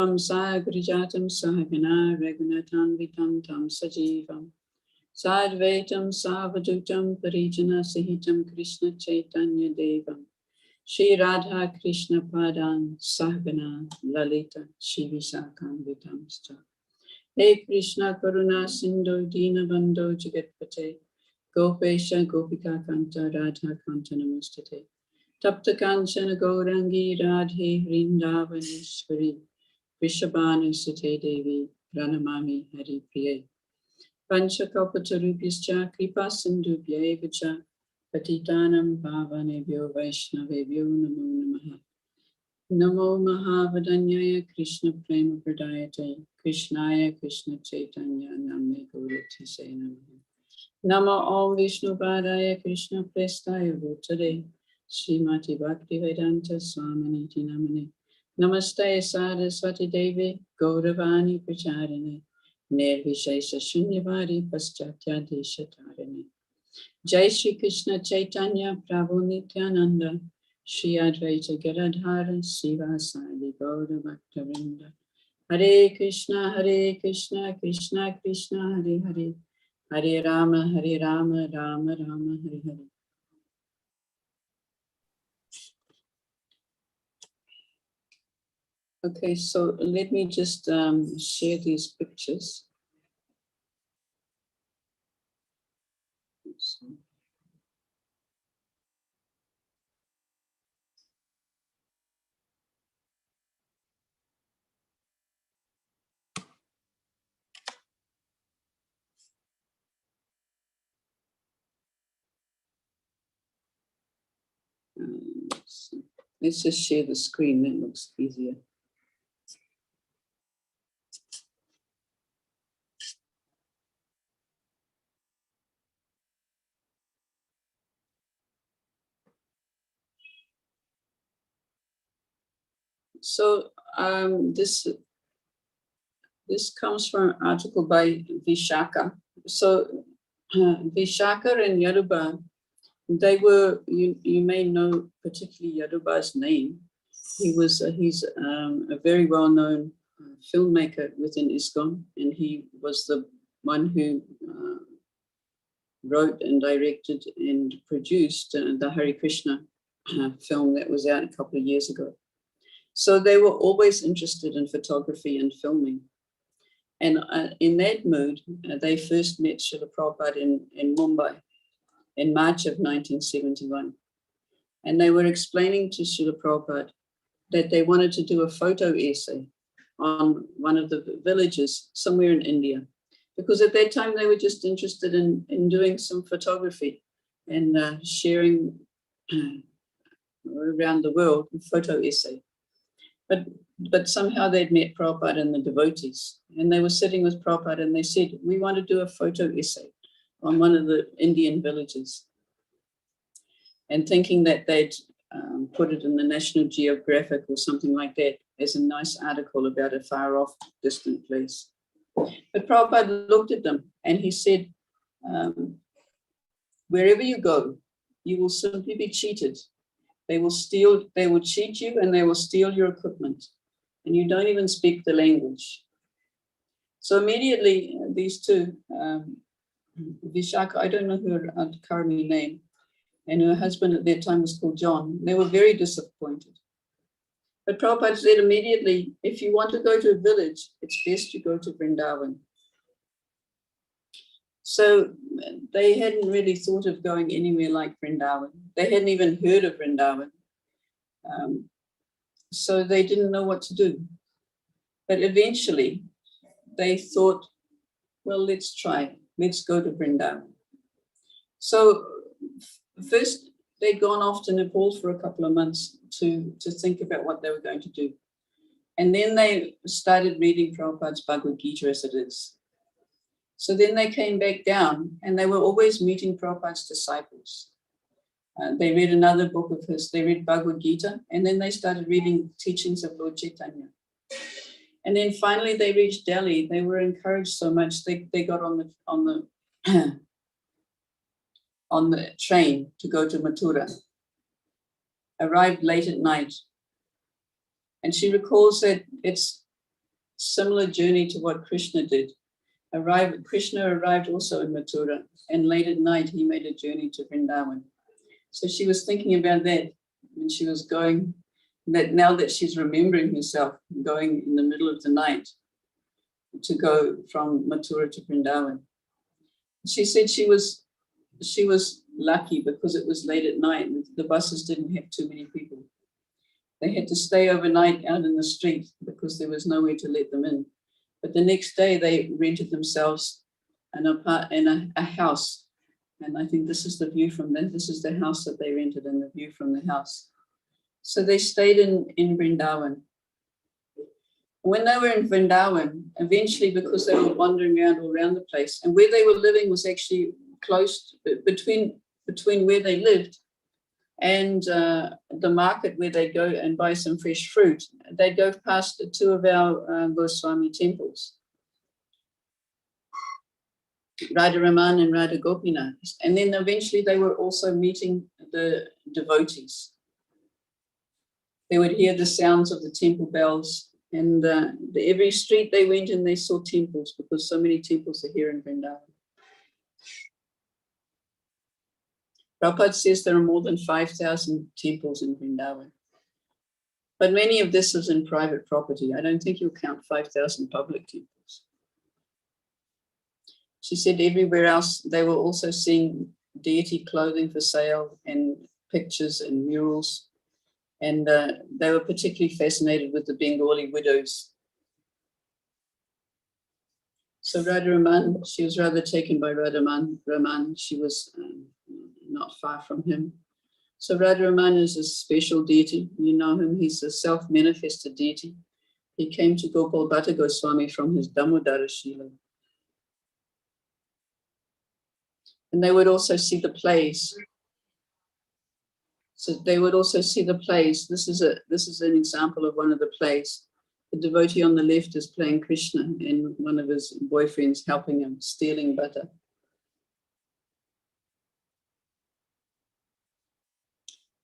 Sagrijatam Sahagana Raghunatam Vitam Tam Sajivam Sadvaitam Savadutam Parijana Sahitam Krishna Chaitanya Devam Shri Radha Krishna Padan Sahagana Lalita Shivisakam Vitam Sta. Hey Krishna Karuna Sindhu Dina Bandho Jagatpate Gopesha Gopika Kanta Radha Kanta Namastate Tapta Kanchana Gaurangi Radhe Vrindavaneshwari Vishabhanu Sute Devi Pranamami Hari Priye Panchakalpatarubhyascha Kripa Sindhubhya Evacha Patitanam Pavanebhyo Vaishnavebhyo Namo Namaha Namo Mahavadanyaya Krishna Prema Pradayate Krishnaya Krishna Chaitanya Namne Gaurati Se Namaha Namo Om Vishnu Padaya Krishna Prestaya Bhutale Srimati Bhakti Vedanta Swaminiti Namane Namaste Saraswati Devi Gauravani Pracharine Nirvishesha Shunyavadi Paschatya Deshatarine Jai Shri Krishna Chaitanya Prabhu Nityananda Shri Advaita Gadadhara Sivasadi Gaura Bhaktavinda Hare Krishna Krishna Krishna Hare Hare Hare Rama Rama Rama Hare Hare. Okay, so let me just share these pictures. Let's just share the screen, that looks easier. So this comes from an article by Vishaka. So Vishaka and Yaruba, they were, you may know particularly Yaruba's name. He's a very well-known filmmaker within ISKCON, and he was the one who wrote and directed and produced the Hare Krishna film that was out a couple of years ago. So they were always interested in photography and filming. And in that mood, they first met Srila Prabhupada in Mumbai in March of 1971. And they were explaining to Srila Prabhupada that they wanted to do a photo essay on one of the villages somewhere in India. Because at that time they were just interested in doing some photography and sharing around the world a photo essay. But somehow they'd met Prabhupada and the devotees, and they were sitting with Prabhupada and they said, we want to do a photo essay on one of the Indian villages. And thinking that they'd put it in the National Geographic or something like that as a nice article about a far off distant place. But Prabhupada looked at them and he said, wherever you go, you will simply be cheated. They will cheat you and they will steal your equipment. And you don't even speak the language. So immediately these two, Vishaka, I don't know her Karmi name, and her husband at that time was called John, they were very disappointed. But Prabhupada said immediately, if you want to go to a village, it's best you go to Vrindavan. So they hadn't really thought of going anywhere like Vrindavan. They hadn't even heard of Vrindavan. So they didn't know what to do. But eventually they thought, well, let's try. Let's go to Vrindavan. So first they'd gone off to Nepal for a couple of months to think about what they were going to do. And then they started reading Prabhupada's Bhagavad Gita as it is. So then they came back down and they were always meeting Prabhupada's disciples. They read another book of his, they read Bhagavad Gita, and then they started reading teachings of Lord Chaitanya. And then finally they reached Delhi. They were encouraged so much, they got on the on the train to go to Mathura, arrived late at night. And she recalls that it's similar journey to what Krishna did. Krishna arrived also in Mathura, and late at night he made a journey to Vrindavan. So she was thinking about that when she was going, that now that she's remembering herself going in the middle of the night to go from Mathura to Vrindavan. She said she was lucky because it was late at night and the buses didn't have too many people. They had to stay overnight out in the street because there was nowhere to let them in. But the next day they rented themselves a house. And I think this is the view from them. This is the house that they rented and the view from the house. So they stayed in Vrindavan. When they were in Vrindavan, eventually, because they were wandering around all around the place, and where they were living was actually close between where they lived and the market where they go and buy some fresh fruit. They'd go past two of our Goswami temples, Radharaman and Radha Gopinath. And then eventually they were also meeting the devotees. They would hear the sounds of the temple bells, and every street they went in, they saw temples because so many temples are here in Vrindavan. Prabhupada says there are more than 5,000 temples in Vrindavan. But many of this is in private property. I don't think you'll count 5,000 public temples. She said everywhere else they were also seeing deity clothing for sale and pictures and murals. And they were particularly fascinated with the Bengali widows. So Radharaman, she was rather taken by Radharaman. She was not far from him. So Radharaman is a special deity. You know him, he's a self-manifested deity. He came to Gopal Bhatta Goswami from his Damodara Shila. And they would also see the plays. So they would also see the plays. This is an example of one of the plays. The devotee on the left is playing Krishna and one of his boyfriends helping him, stealing butter.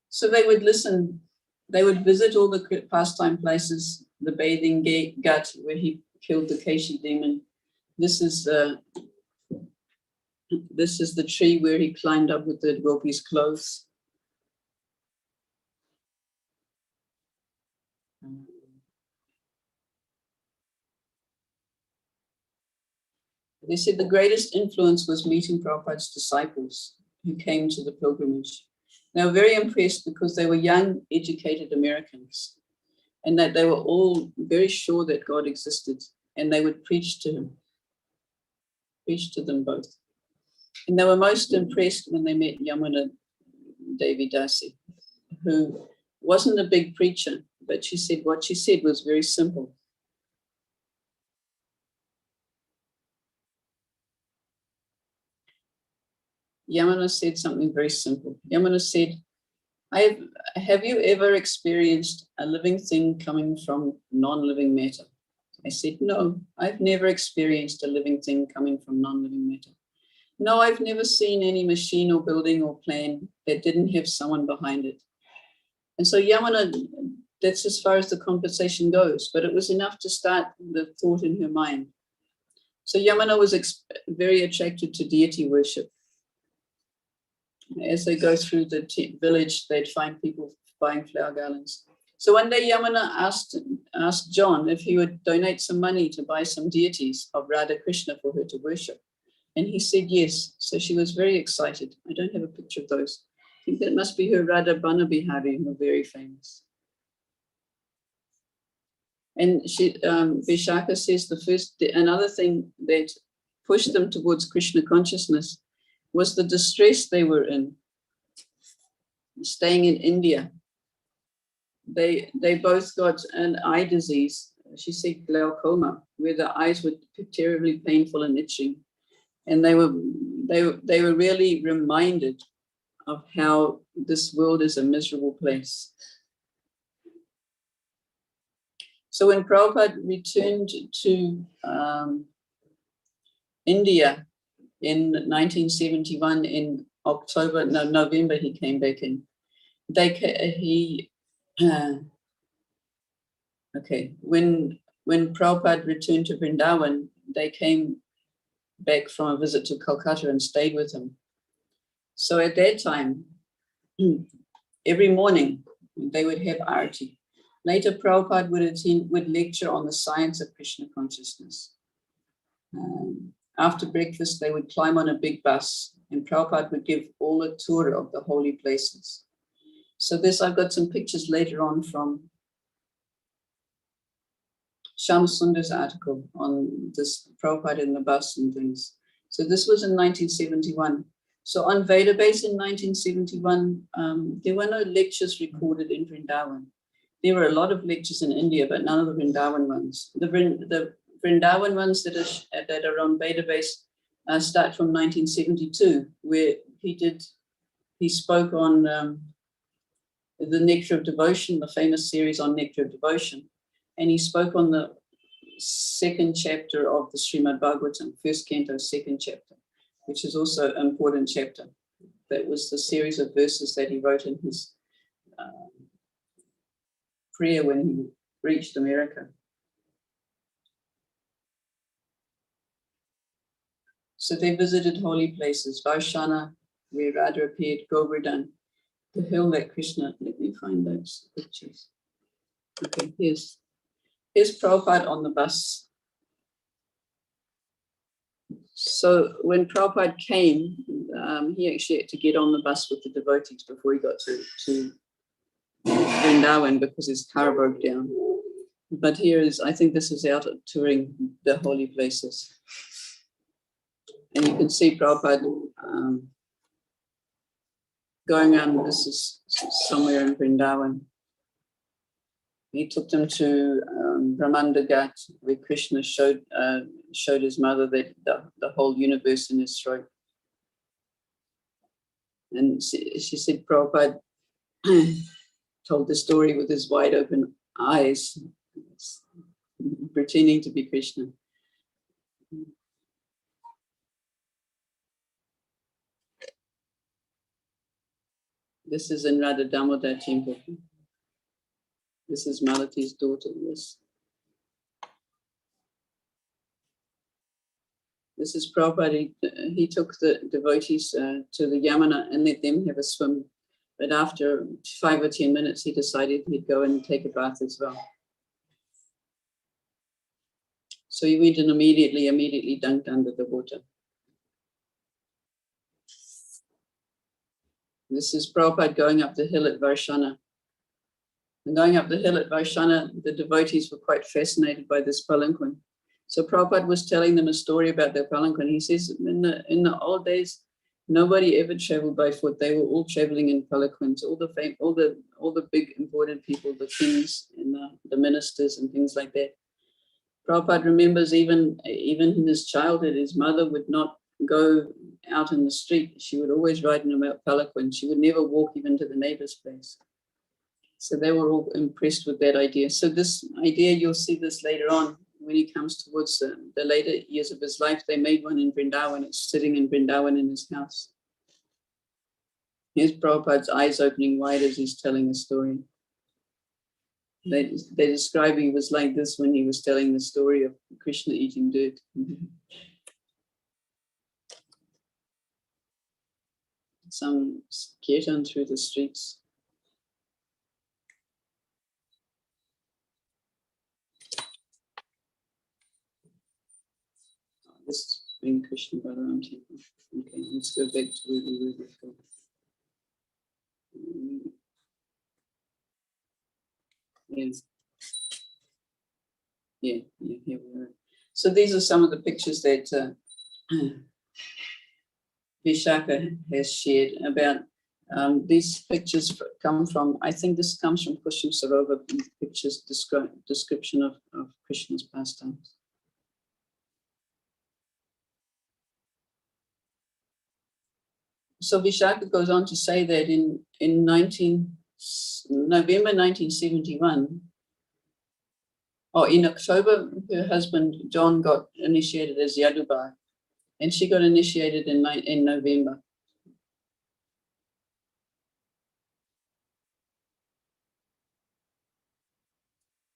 So they would listen, they would visit all the pastime places, the bathing gut where he killed the Keshi demon. This is the tree where he climbed up with the gopis' clothes. They said the greatest influence was meeting Prabhupada's disciples who came to the pilgrimage. They were very impressed because they were young, educated Americans and that they were all very sure that God existed, and they would preach to him, preach to them both. And they were most impressed when they met Yamuna Devi Dasi, who wasn't a big preacher, but she said what she said was very simple. Yamuna said something very simple. Yamuna said, have you ever experienced a living thing coming from non-living matter? I said, no, I've never experienced a living thing coming from non-living matter. No, I've never seen any machine or building or plan that didn't have someone behind it. And so Yamuna, that's as far as the conversation goes, but it was enough to start the thought in her mind. So Yamuna was very attracted to deity worship. As they go through the village, they'd find people buying flower garlands. So one day Yamuna asked John if he would donate some money to buy some deities of Radha Krishna for her to worship. And he said yes. So she was very excited. I don't have a picture of those. I think that must be her Radha Banabihari, who are very famous. And Vishaka says another thing that pushed them towards Krishna consciousness was the distress they were in, staying in India. They both got an eye disease. She said glaucoma, where the eyes were terribly painful and itching. And they were really reminded of how this world is a miserable place. So when Prabhupada returned to India in 1971, in November, he came back in. When when Prabhupada returned to Vrindavan, they came back from a visit to Calcutta and stayed with him. So at that time, every morning they would have arati. Later, Prabhupada would lecture on the science of Krishna consciousness. After breakfast, they would climb on a big bus, and Prabhupada would give all a tour of the holy places. So this, I've got some pictures later on from Shyam Sundar's article on this Prabhupada in the bus and things. So this was in 1971. So on Veda Base in 1971, there were no lectures recorded in Vrindavan. There were a lot of lectures in India, but none of the Vrindavan ones. The Vrindavan ones that are on Veda Base start from 1972, where he spoke on the Nectar of Devotion, the famous series on Nectar of Devotion. And he spoke on the second chapter of the Srimad Bhagavatam, first canto, second chapter, which is also an important chapter. That was the series of verses that he wrote in his prayer when he reached America. So they visited holy places, Varshana, where Radha appeared, Govardhan, the hill that Krishna, let me find those pictures. Okay, here's Prabhupada on the bus. So when Prabhupada came, he actually had to get on the bus with the devotees before he got to Vrindavan because his car broke down. But here is, I think this is out touring the holy places. And you can see Prabhupada going around, this is somewhere in Vrindavan. He took them to Brahmanda Ghat, where Krishna showed his mother that the whole universe in his throat. And she said Prabhupada told the story with his wide open eyes, pretending to be Krishna. This is in Radha Damodar temple. This is Malati's daughter. This is Prabhupada. He took the devotees to the Yamuna and let them have a swim. But after 5 or 10 minutes, he decided he'd go and take a bath as well. So he went and immediately dunked under the water. This is Prabhupada going up the hill at Varshana. And going up the hill at Varshana, the devotees were quite fascinated by this palanquin. So Prabhupada was telling them a story about their palanquin. He says in the old days, nobody ever traveled by foot. They were all traveling in palanquins. All the big important people, the kings and the ministers and things like that. Prabhupada remembers even in his childhood, his mother would not go out in the street. She would always ride in a palanquin. She would never walk even to the neighbor's place. So they were all impressed with that idea. So this idea, you'll see this later on when he comes towards the later years of his life. They made one in Vrindavan. It's sitting in Vrindavan in his house. Here's Prabhupada's eyes opening wide as he's telling the story. They describe he was like this when he was telling the story of Krishna eating dirt. Some kirtan through the streets. This is in Krishna Balaram temple. Okay, let's go back to where we were before. Yes. Yeah, here we are. So these are some of the pictures that Vishaka has shared about. These pictures come from, I think this comes from Kushum Sarovar pictures description of Krishna's pastimes. So Vishaka goes on to say that in November 1971, or in October, her husband John got initiated as Yadubai, and she got initiated in November.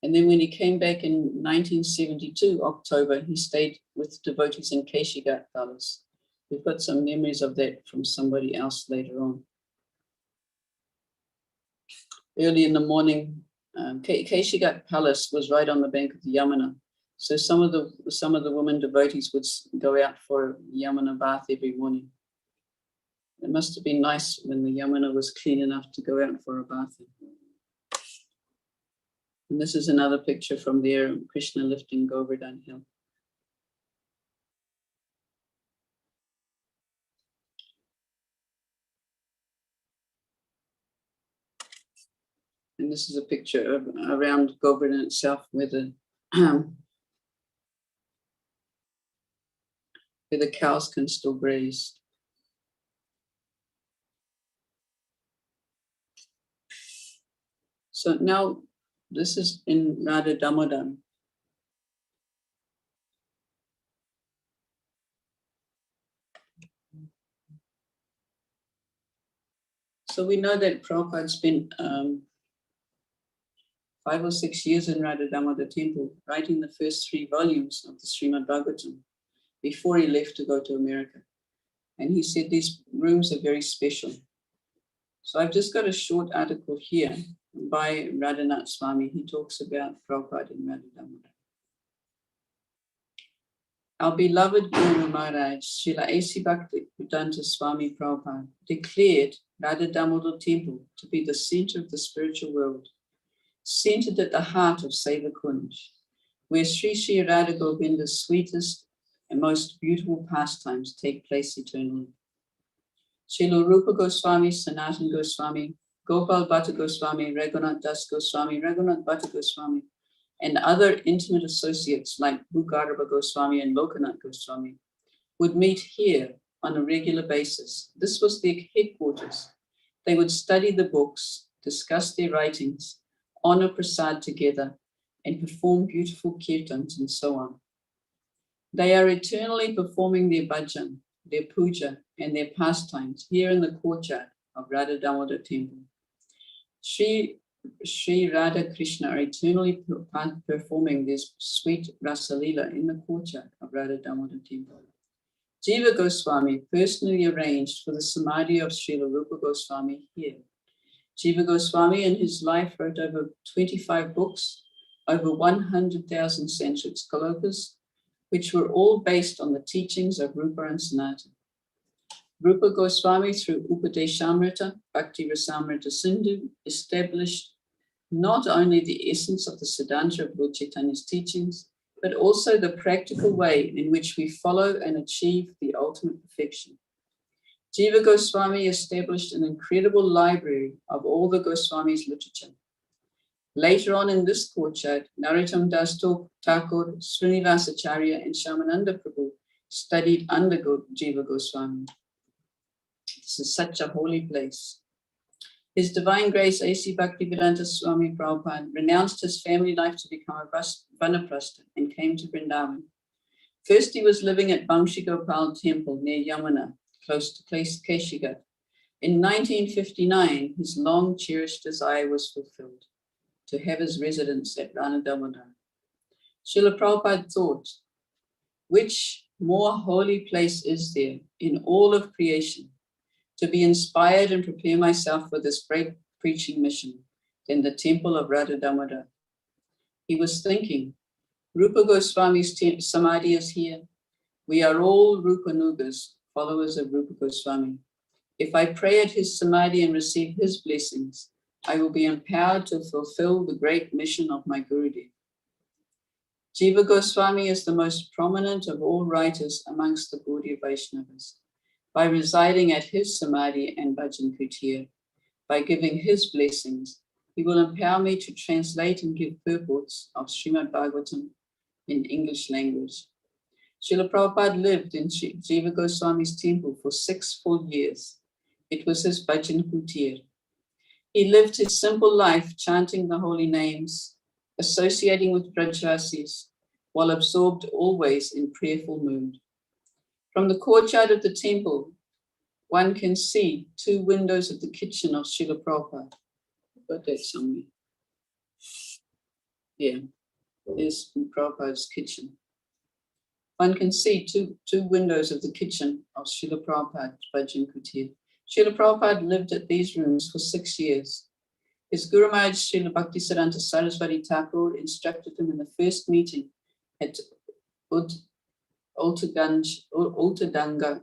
And then when he came back in 1972, October, he stayed with devotees in Keshigat Palace. We've got some memories of that from somebody else later on. Early in the morning, Keshigat Palace was right on the bank of the Yamuna. So some of the women devotees would go out for a Yamuna bath every morning. It must have been nice when the Yamuna was clean enough to go out for a bath. And this is another picture from there, Krishna lifting Govardhan Hill. And this is a picture of around Govardhan itself where the cows can still graze. So now this is in Radha Damodar. So we know that Prabhupada spent 5 or 6 years in Radha Damodar temple writing the first 3 volumes of the Srimad Bhagavatam before he left to go to America. And he said these rooms are very special. So I've just got a short article here by Radhanath Swami. He talks about Prabhupada in Radha Damodar. Our beloved Guru Maharaj, Srila A.C. Bhaktivedanta Swami Prabhupada, declared Radha Damodar temple to be the center of the spiritual world, centered at the heart of Seva Kunj, where Sri Sri Radha Govinda's sweetest and most beautiful pastimes take place eternally. Srila Rupa Goswami, Sanatan Goswami, Gopal Bhatta Goswami, Raghunath Das Goswami, Raghunath Bhatta Goswami, and other intimate associates like Bhugarabha Goswami and Lokanath Goswami would meet here on a regular basis. This was their headquarters. They would study the books, discuss their writings, honor prasad together, and perform beautiful kirtans and so on. They are eternally performing their bhajan, their puja, and their pastimes here in the courtyard of Radha Damodar temple. Sri Radha Krishna are eternally performing this sweet Rasalila in the courtyard of Radha Damodar temple. Jiva Goswami personally arranged for the samadhi of Srila Rupa Goswami here. Jiva Goswami in his life wrote over 25 books, over 100,000 Sanskrit skalokas, which were all based on the teachings of Rupa and Sanatana. Rupa Goswami, through Upadeshamrita, Bhakti Rasamrita Sindhu, established not only the essence of the Siddhanta of Lord Chaitanya's teachings, but also the practical way in which we follow and achieve the ultimate perfection. Jiva Goswami established an incredible library of all the Goswami's literature. Later on in this courtyard, Narottam Das Thakur, Srinivasacharya, and Shamananda Prabhu studied under Jiva Goswami. This is such a holy place. His Divine Grace A.C. Bhaktivedanta Swami Prabhupada renounced his family life to become a Vanaprastha and came to Vrindavan. First, he was living at Vamshi Gopal Temple near Yamuna, close to Keshigat. In 1959, his long cherished desire was fulfilled, to have his residence at Radha Damodar. Srila Prabhupada thought, which more holy place is there in all of creation to be inspired and prepare myself for this great preaching mission than the temple of Radha Damodar? He was thinking, Rupa Goswami's samadhi is here. We are all Rupanugas, followers of Rupa Goswami. If I pray at his samadhi and receive his blessings, I will be empowered to fulfill the great mission of my Gurudev. Jiva Goswami is the most prominent of all writers amongst the Gaudiya Vaishnavas. By residing at his samadhi and bhajan kutir, by giving his blessings, he will empower me to translate and give purports of Srimad Bhagavatam in English language. Srila Prabhupada lived in Jiva Goswami's temple for 6 full years. It was his bhajan kutir. He lived his simple life chanting the holy names, associating with Brajvasis, while absorbed always in prayerful mood. From the courtyard of the temple, one can see 2 windows of the kitchen of Srila Prabhupada. I've got that somewhere. Yeah, is Prabhupada's kitchen. One can see two windows of the kitchen of Srila Prabhupada's Bhajan Kutir. Srila Prabhupada lived at these rooms for 6 years. His Guru Maharaj Srila Bhaktisiddhanta Saraswati Thakur instructed him in the first meeting at Ultadanga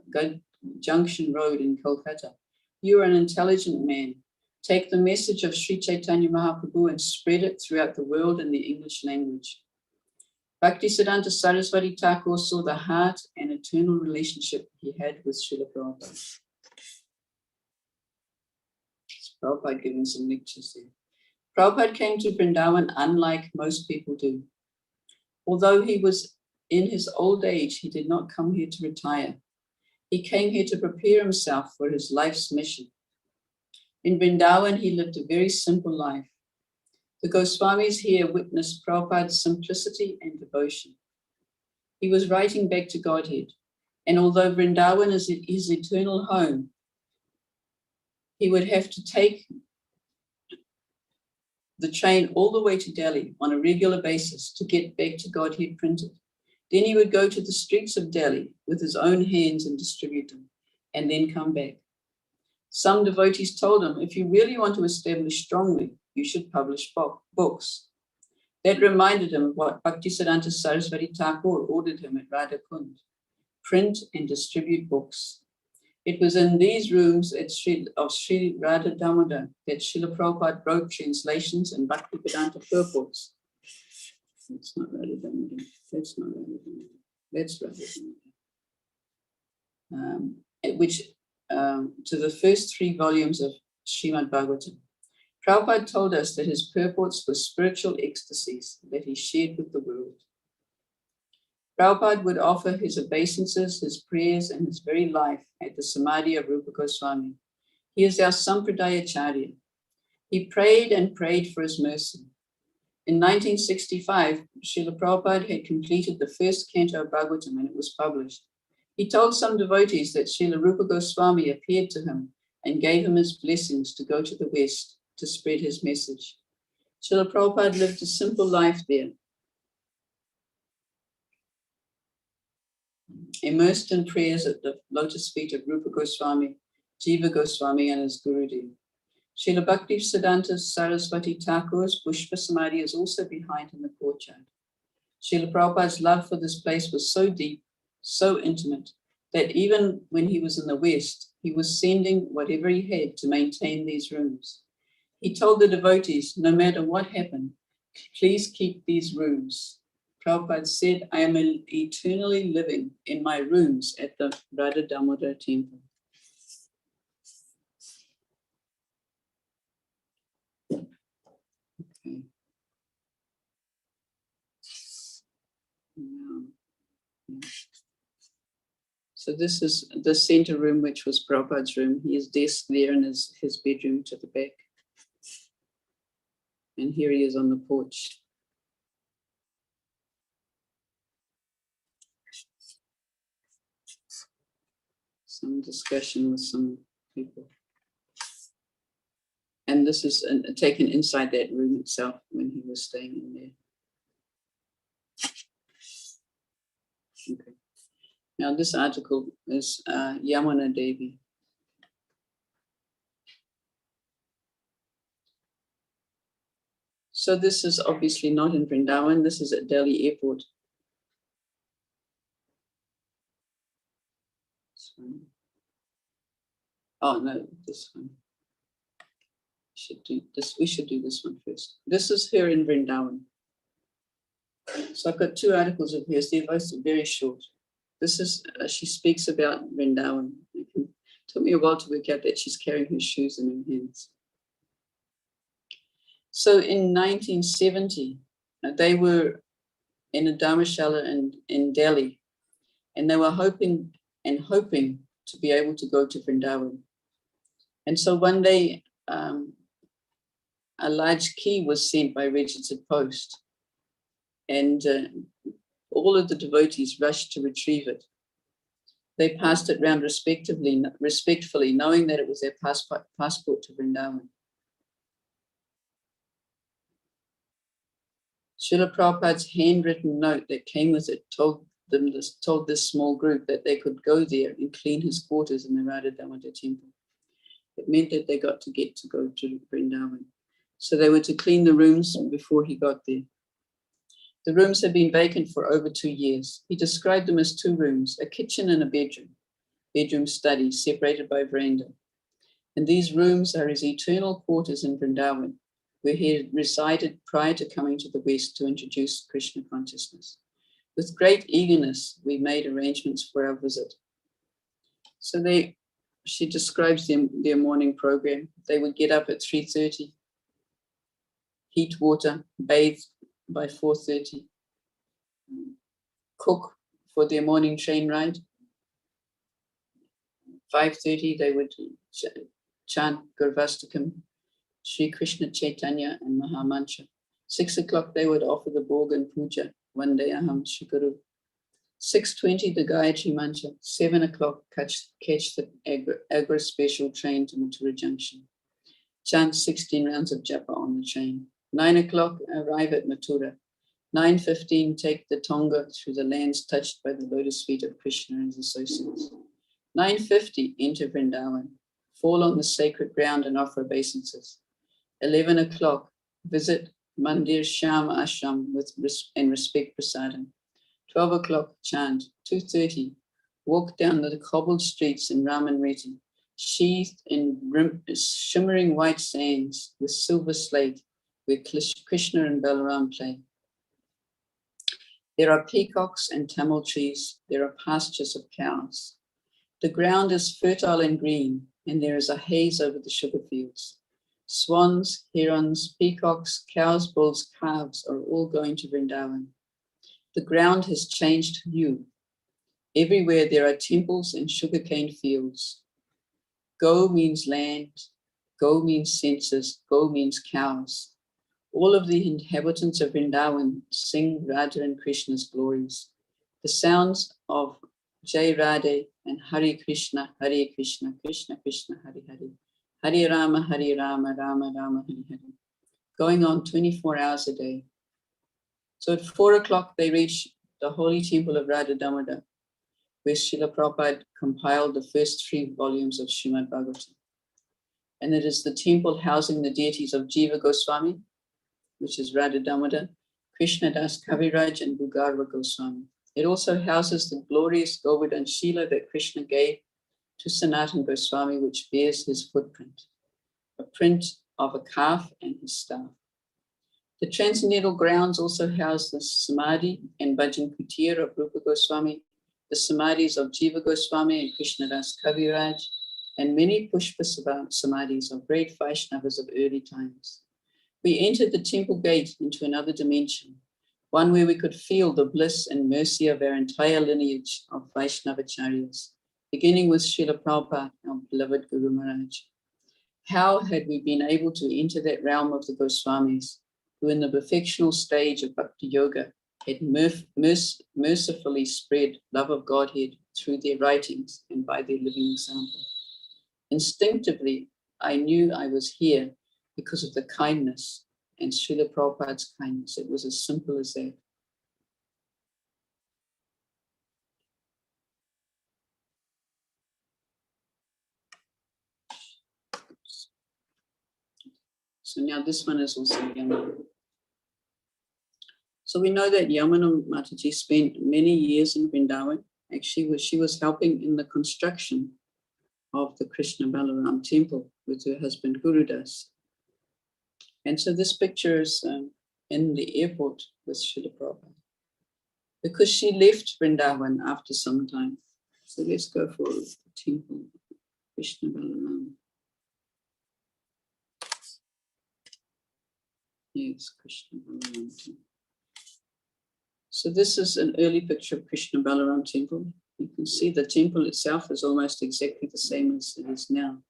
Junction Road in Kolkata. You are an intelligent man. Take the message of Sri Chaitanya Mahaprabhu and spread it throughout the world in the English language. Bhaktisiddhanta Saraswati Thakur saw the heart and eternal relationship he had with Srila Prabhupada. Prabhupada giving some lectures there. Prabhupada came to Vrindavan unlike most people do. Although he was in his old age, he did not come here to retire. He came here to prepare himself for his life's mission. In Vrindavan, he lived a very simple life. The Goswamis here witnessed Prabhupada's simplicity and devotion. He was writing back to Godhead, and although Vrindavan is his eternal home, he would have to take the train all the way to Delhi on a regular basis to get back to Godhead printed. Then he would go to the streets of Delhi with his own hands and distribute them, and then come back. Some devotees told him, if you really want to establish strongly, you should publish books. That reminded him of what Bhaktisiddhanta Saraswati Thakur ordered him at Radha Kund: print and distribute books. It was in these rooms of Sri Radha Damodar that Srila Prabhupada wrote translations and Bhaktivedanta purports. That's not Radha Damodar. That's not Radha Damodar. That's Radha Damodar. To the first 3 volumes of Srimad Bhagavatam. Prabhupada told us that his purports were spiritual ecstasies that he shared with the world. Prabhupada would offer his obeisances, his prayers, and his very life at the Samadhi of Rupa Goswami. He is our Sampradayacharya. He prayed and prayed for his mercy. In 1965, Srila Prabhupada had completed the first canto of Bhagavatam and it was published. He told some devotees that Srila Rupa Goswami appeared to him and gave him his blessings to go to the West to spread his message. Srila Prabhupada lived a simple life there, immersed in prayers at the lotus feet of Rupa Goswami, Jiva Goswami, and his Gurudev. Srila Bhaktisiddhanta Saraswati Thakur's Pushpa Samadhi is also behind in the courtyard. Srila Prabhupada's love for this place was so deep, so intimate, that even when he was in the West, he was sending whatever he had to maintain these rooms. He told the devotees, no matter what happened, please keep these rooms. Prabhupada said, I am eternally living in my rooms at the Radha Damodar temple. Okay. So this is the center room, which was Prabhupada's room. His desk there and his bedroom to the back. And here he is on the porch. Some discussion with some people. And this is taken inside that room itself when he was staying in there. Okay. Now this article is Yamuna Devi. So this is obviously not in Vrindavan. This is at Delhi airport. Oh no, this one. We should do this one first. This is her in Vrindavan. So I've got 2 articles of hers. They're both very short. This is, she speaks about Vrindavan. It took me a while to work out that she's carrying her shoes in her hands. So in 1970, they were in a dharmashala in Delhi, and they were hoping to be able to go to Vrindavan. And so one day, a large key was sent by registered post, and all of the devotees rushed to retrieve it. They passed it round respectfully, knowing that it was their passport to Vrindavan. Srila Prabhupada's handwritten note that came with it told this small group that they could go there and clean his quarters in the Radha Damodar temple. It meant that they got to go to Vrindavan. So they were to clean the rooms before he got there. The rooms had been vacant for over 2 years. He described them as 2 rooms, a kitchen and a bedroom study separated by veranda. And these rooms are his eternal quarters in Vrindavan, where he had resided prior to coming to the West to introduce Krishna consciousness. With great eagerness, we made arrangements for our visit. So she describes their morning program. They would get up at 3:30, heat water, bathe by 4:30, cook for their morning train ride. 5:30, they would chant Gurvastakam, Sri Krishna Chaitanya and Mahamantra. 6 o'clock, they would offer the Bhog and Puja, Vandeyaham Shri Guru. 6:20, the Gayatri Mantra. 7 o'clock, catch the Agra special train to Mathura Junction. Chant 16 rounds of japa on the train. 9 o'clock, arrive at Mathura. 9:15, take the Tonga through the lands touched by the lotus feet of Krishna and his associates. 9:50, enter Vrindavan. Fall on the sacred ground and offer obeisances. 11 o'clock, visit Mandir Sham Ashram and respect prasadam. 12 o'clock, chant. 2:30, walk down the cobbled streets in Ramanreti, sheathed in shimmering white sands with silver slate, where Krishna and Balaram play. There are peacocks and tamil trees. There are pastures of cows. The ground is fertile and green, and there is a haze over the sugar fields. Swans, herons, peacocks, cows, bulls, calves are all going to Vrindavan. The ground has changed hue. Everywhere there are temples and sugarcane fields. Go means land, go means census, go means cows. All of the inhabitants of Vrindavan sing Radha and Krishna's glories. The sounds of Jai Radhe and Hare Krishna, Krishna Krishna, Hare Hare, Hare Rama, Rama Rama, Hare Hare, going on 24 hours a day. So at 4 o'clock, they reach the holy temple of Radha Damodar, where Srila Prabhupada compiled the first 3 volumes of Srimad Bhagavatam. And it is the temple housing the deities of Jiva Goswami, which is Radha Damodar, Krishna Das Kaviraj, and Bhugarva Goswami. It also houses the glorious Govardhan Shila that Krishna gave to Sanatana Goswami, which bears his footprint, a print of a calf and his staff. The transcendental grounds also house the Samadhi and Bhajan Kutir of Rupa Goswami, the Samadhis of Jiva Goswami and Krishnadas Kaviraj, and many Pushpa Samadhis of great Vaishnavas of early times. We entered the temple gate into another dimension, one where we could feel the bliss and mercy of our entire lineage of Vaishnavacharyas, beginning with Srila Prabhupada, our beloved Guru Maharaj. How had we been able to enter that realm of the Goswamis, who in the perfectional stage of Bhakti Yoga had mercifully spread love of Godhead through their writings and by their living example? Instinctively, I knew I was here because of the kindness and Srila Prabhupada's kindness. It was as simple as that. So now this one is also Yamuna. So we know that Yamuna Mataji spent many years in Vrindavan. Actually, she was helping in the construction of the Krishna Balaram temple with her husband Gurudas. And so this picture is in the airport with Srila Prabhupada, because she left Vrindavan after some time. So let's go for the temple, Krishna Balaram. Yes, Krishna Balaram temple. So this is an early picture of Krishna Balaram temple. You can see the temple itself is almost exactly the same as it is now,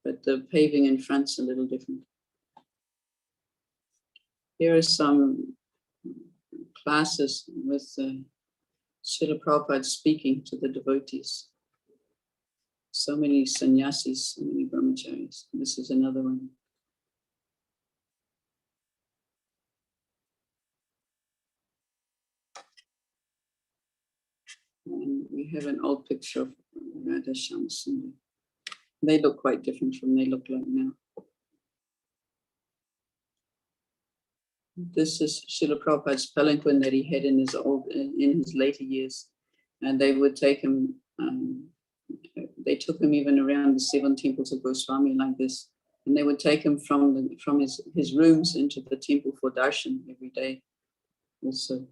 but the paving in front's a little different. Here are some classes with Srila Prabhupada speaking to the devotees. So many sannyasis, so many brahmacharis. This is another one. And we have an old picture of Radha Shyamsundar. They look quite different from they look like now. This is Srila Prabhupada's palanquin that he had in his later years, and they would take him. They took him even around the 7 temples of Goswami like this, and they would take him from his rooms into the temple for darshan every day. Also,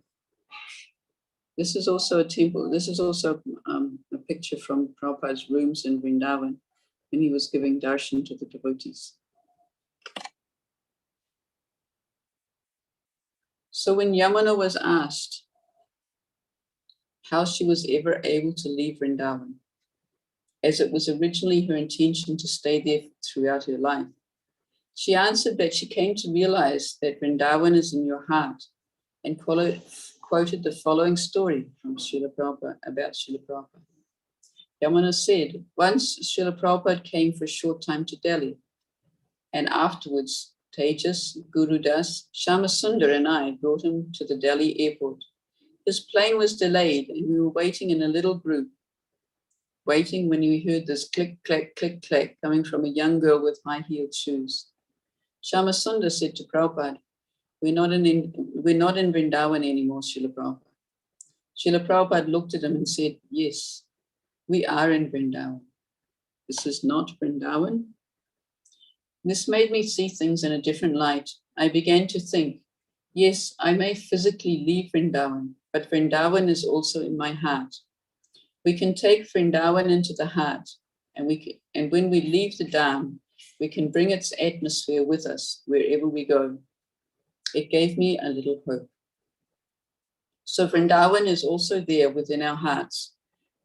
this is also a temple. This is also a picture from Prabhupada's rooms in Vrindavan when he was giving darshan to the devotees. So when Yamuna was asked how she was ever able to leave Vrindavan, as it was originally her intention to stay there throughout her life, she answered that she came to realize that Vrindavan is in your heart, and quoted the following story from Srila Prabhupada about Srila Prabhupada. Yamuna said, once Srila Prabhupada came for a short time to Delhi, and afterwards Tejas, Gurudas, Shyamasundar and I brought him to the Delhi airport. His plane was delayed and we were waiting in a little group, waiting when we heard this click, clack, click, clack coming from a young girl with high-heeled shoes. Shyamasundar said to Prabhupada, we're not in Vrindavan anymore, Srila Prabhupada. Srila Prabhupada looked at him and said, yes, we are in Vrindavan. This is not Vrindavan. This made me see things in a different light. I began to think, yes, I may physically leave Vrindavan, but Vrindavan is also in my heart. We can take Vrindavan into the heart, and when we leave the Dham, we can bring its atmosphere with us wherever we go. It gave me a little hope. So Vrindavan is also there within our hearts,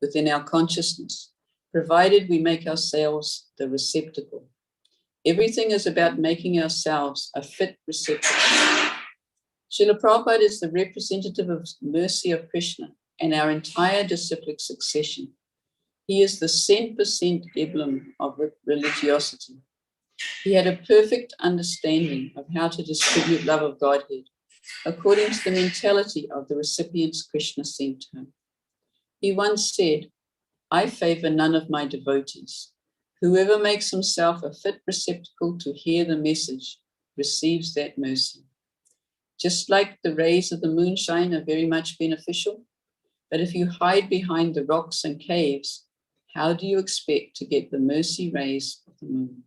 within our consciousness, provided we make ourselves the receptacle. Everything is about making ourselves a fit receptacle. Srila Prabhupada is the representative of mercy of Krishna and our entire disciplic succession. He is the 100% emblem of religiosity. He had a perfect understanding of how to distribute love of Godhead according to the mentality of the recipients Krishna sent to him. He once said, I favor none of my devotees. Whoever makes himself a fit receptacle to hear the message receives that mercy. Just like the rays of the moonshine are very much beneficial, but if you hide behind the rocks and caves, how do you expect to get the mercy rays of the moon?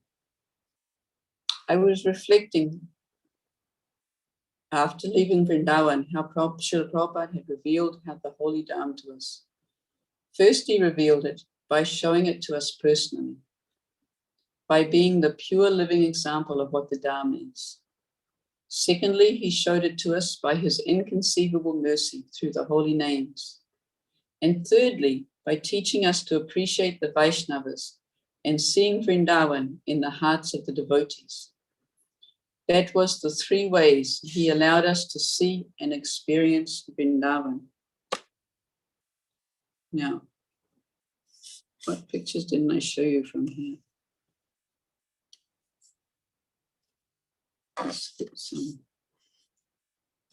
I was reflecting after leaving Vrindavan how Srila Prabhupada had revealed the Holy Dham to us. First, he revealed it by showing it to us personally, by being the pure living example of what the Dham is. Secondly, he showed it to us by his inconceivable mercy through the holy names. And thirdly, by teaching us to appreciate the Vaishnavas and seeing Vrindavan in the hearts of the devotees. That was the 3 ways he allowed us to see and experience Vrindavan. Now, what pictures didn't I show you from here? Let's skip some.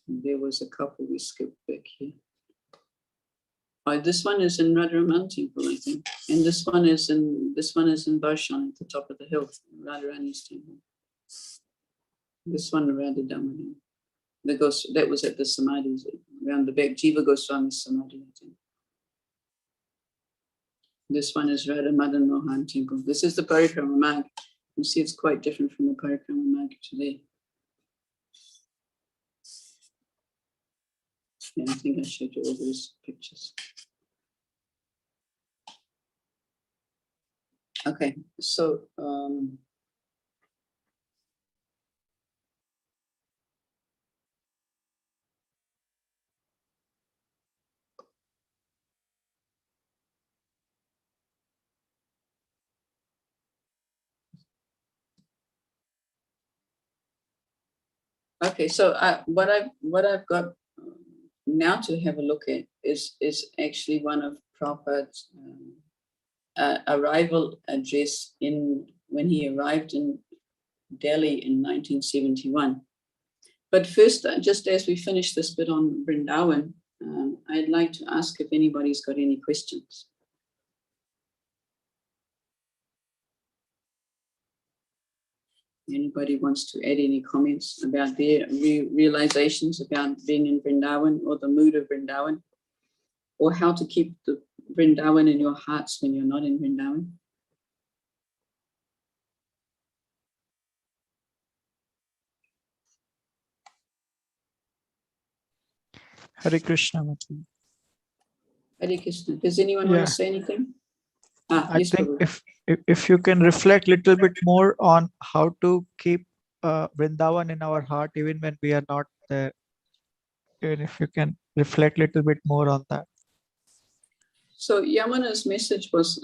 There was a couple we skipped back here. Oh, this one is in Radharaman temple, I think, and this one is in Barshan at the top of the hill, Radharani's temple. This one Radha Damodar. That was at the Samadhis around the back, Jiva Goswami's Samadhi, I think. This one is Radha Madan Mohan temple. This is the Parikrama Marg. You see, it's quite different from the Parikrama Marg today. Yeah, I think I showed you all those pictures. Okay, so okay, so what I've got now to have a look at is actually one of Prabhupada's arrival address when he arrived in Delhi in 1971. But first, just as we finish this bit on Vrindavan, I'd like to ask if anybody's got any questions. Anybody wants to add any comments about their realizations about being in Vrindavan, or the mood of Vrindavan, or how to keep the Vrindavan in your hearts when you're not in Vrindavan? Hare Krishna, Mataji. Hare Krishna. Does anyone want to say anything? I Yes, think Prabhu. if you can reflect a little bit more on how to keep Vrindavan in our heart even when we are not there, even if you can reflect a little bit more on that. So Yamana's message was,